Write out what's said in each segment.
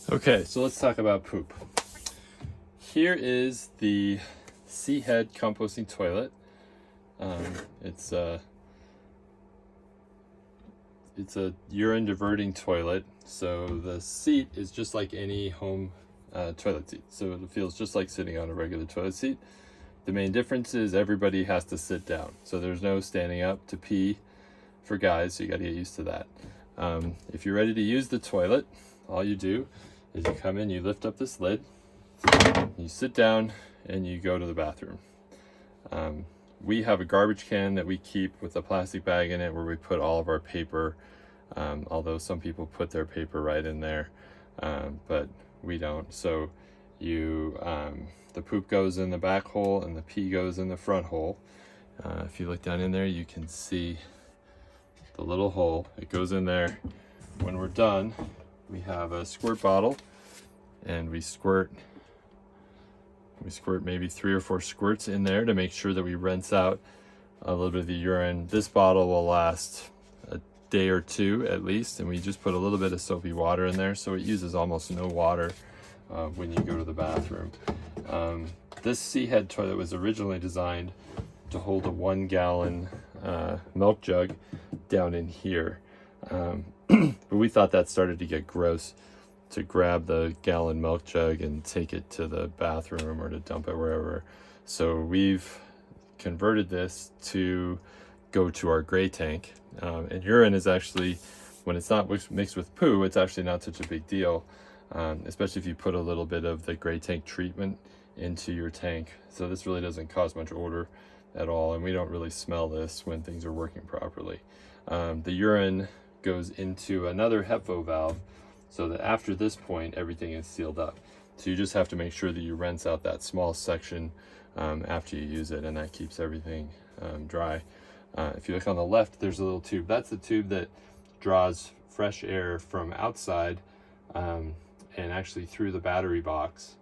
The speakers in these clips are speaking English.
Okay, so let's talk about poop. Here is the C-head composting toilet. It's a urine diverting toilet. So the seat is just like any home toilet seat. So it feels just like sitting on a regular toilet seat. The main difference is everybody has to sit down. So there's no standing up to pee for guys, so you got to get used to that. If you're ready to use the toilet, all you do is you come in, you lift up this lid, you sit down, and you go to the bathroom. We have a garbage can that we keep with a plastic bag in it where we put all of our paper, although some people put their paper right in there, but we don't. So the poop goes in the back hole and the pee goes in the front hole. If you look down in there, you can see the little hole. It goes in there. When we're done, we have a squirt bottle, and we squirt maybe 3 or 4 squirts in there to make sure that we rinse out a little bit of the urine. This bottle will last a day or 2 at least, and we just put a little bit of soapy water in there, so it uses almost no water when you go to the bathroom. This C-head toilet was originally designed to hold a 1-gallon milk jug down in here, but we thought that started to get gross to grab the gallon milk jug and take it to the bathroom or to dump it wherever. So we've converted this to go to our gray tank. And urine is actually, when it's not mixed with poo, it's actually not such a big deal, especially if you put a little bit of the gray tank treatment into your tank. So this really doesn't cause much odor at all, and we don't really smell this when things are working properly. The urine goes into another HEPFO valve, so that after this point everything is sealed up. So you just have to make sure that you rinse out that small section after you use it, and that keeps everything dry. If you look on the left, there's a little tube. That's the tube that draws fresh air from outside and actually through the battery box,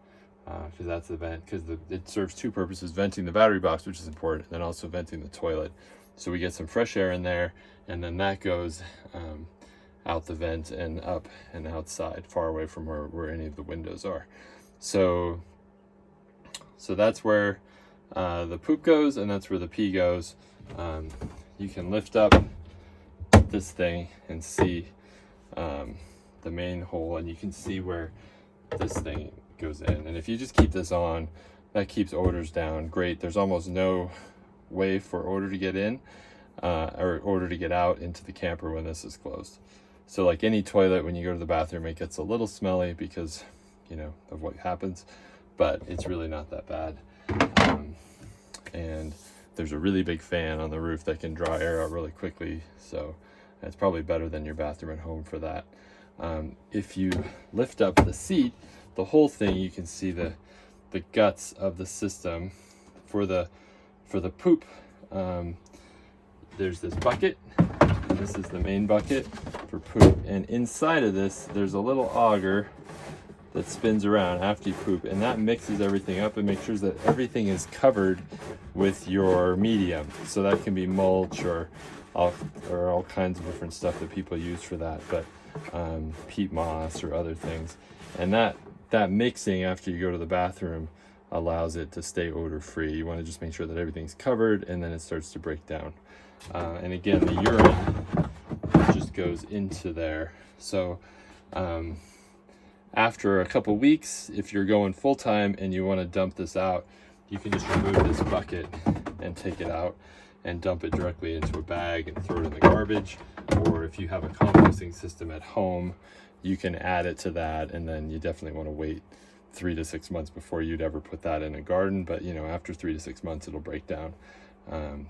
because that's the vent, because it serves 2 purposes: venting the battery box, which is important, and then also venting the toilet. So we get some fresh air in there, and then that goes out the vent and up and outside, far away from where any of the windows are. So that's where the poop goes, and that's where the pee goes. You can lift up this thing and see the main hole, and you can see where this thing goes in. And if you just keep this on, that keeps odors down. Great. There's almost no way for odor to get in or odor to get out into the camper when this is closed. So like any toilet, when you go to the bathroom, it gets a little smelly because, of what happens, but it's really not that bad. And there's a really big fan on the roof that can draw air out really quickly, so it's probably better than your bathroom at home for that. If you lift up the seat, the whole thing, you can see the guts of the system. For the poop, there's this bucket. This is the main bucket for poop, and inside of this there's a little auger that spins around after you poop, and that mixes everything up and makes sure that everything is covered with your medium. So that can be mulch or all kinds of different stuff that people use for that, but peat moss or other things. And that mixing after you go to the bathroom allows it to stay odor free. You want to just make sure that everything's covered, and then it starts to break down. And again, the urine just goes into there. So after a couple weeks, if you're going full time and you want to dump this out, you can just remove this bucket and take it out and dump it directly into a bag and throw it in the garbage. Or if you have a composting system at home, you can add it to that, and then you definitely want to wait 3 to 6 months before you'd ever put that in a garden. But after 3 to 6 months, it'll break down.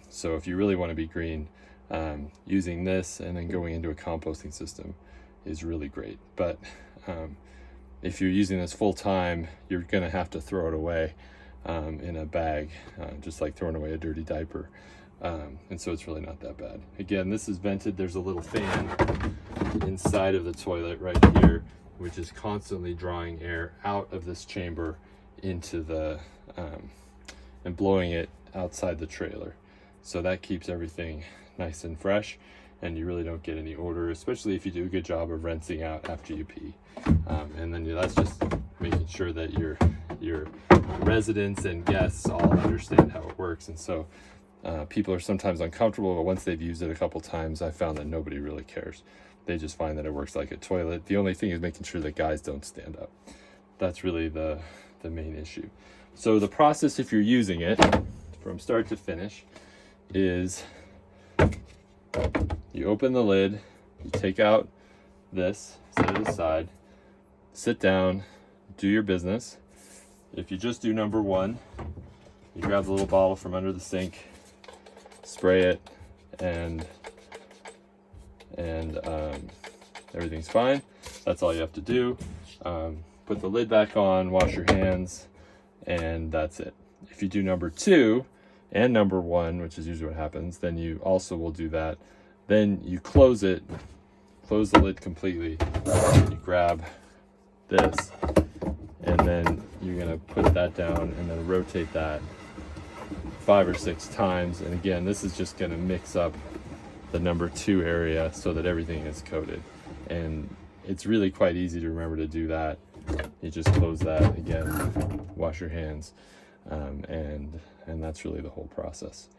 So if you really want to be green, using this and then going into a composting system is really great. But if you're using this full time, you're going to have to throw it away in a bag, just like throwing away a dirty diaper. And so it's really not that bad. Again, this is vented. There's a little fan inside of the toilet right here, which is constantly drawing air out of this chamber into the and blowing it outside the trailer. So that keeps everything nice and fresh. and you really don't get any odor, especially if you do a good job of rinsing out after you pee. And then that's just making sure that your residents and guests all understand how it works. And so people are sometimes uncomfortable, but once they've used it a couple times, I found that nobody really cares. They just find that it works like a toilet. The only thing is making sure that guys don't stand up. That's really the main issue. So the process, if you're using it from start to finish, is you open the lid, you take out this, set it aside, sit down, do your business. If you just do number one, you grab the little bottle from under the sink, spray it, and everything's fine. That's all you have to do. Put the lid back on, wash your hands, and that's it. If you do number two and number one, which is usually what happens, then you also will do that. Then you close it, close the lid completely, you grab this, and then you're gonna put that down and then rotate that 5 or 6 times. And again, this is just gonna mix up the number two area so that everything is coated. And it's really quite easy to remember to do that. You just close that again, wash your hands, and that's really the whole process.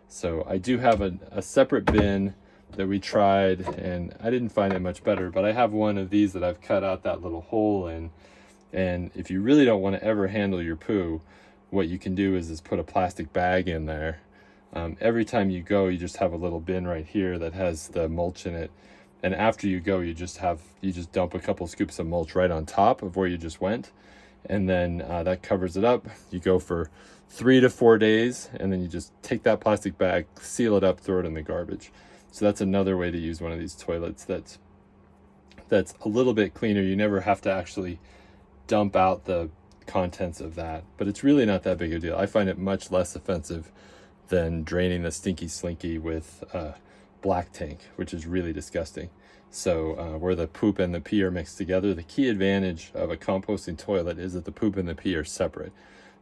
So I do have a separate bin that we tried, and I didn't find it much better, but I have one of these that I've cut out that little hole in. And if you really don't want to ever handle your poo, what you can do is put a plastic bag in there. Every time you go, you just have a little bin right here that has the mulch in it. And after you go, you just dump a couple scoops of mulch right on top of where you just went. And then that covers it up. You go for 3 to 4 days, and then you just take that plastic bag, seal it up, throw it in the garbage. So that's another way to use one of these toilets that's a little bit cleaner. You never have to actually dump out the contents of that, but it's really not that big a deal. I find it much less offensive than draining the stinky slinky with black tank, which is really disgusting. So where the poop and the pee are mixed together, the key advantage of a composting toilet is that the poop and the pee are separate,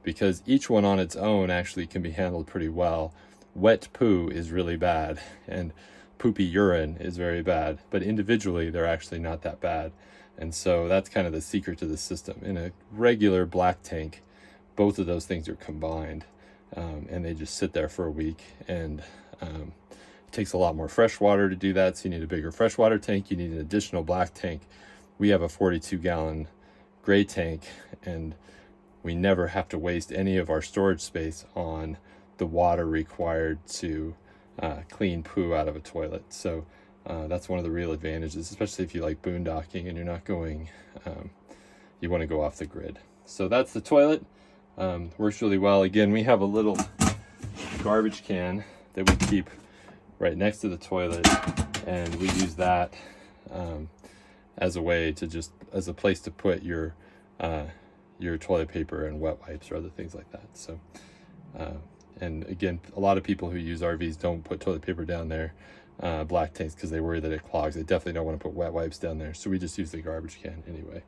because each one on its own actually can be handled pretty well. Wet poo is really bad, and poopy urine is very bad, but individually they're actually not that bad. And so that's kind of the secret to the system. In a regular black tank, both of those things are combined, and they just sit there for a week. And it takes a lot more fresh water to do that, so you need a bigger freshwater tank. You need an additional black tank. We have a 42-gallon gray tank, and we never have to waste any of our storage space on the water required to clean poo out of a toilet. So that's one of the real advantages, especially if you like boondocking and you're not going, you want to go off the grid. So that's the toilet. Works really well. Again, we have a little garbage can that we keep right next to the toilet, and we use that as a way to as a place to put your toilet paper and wet wipes or other things like that. So and again, a lot of people who use RVs don't put toilet paper down there, black tanks, because they worry that it clogs. They definitely don't want to put wet wipes down there, so we just use the garbage can anyway.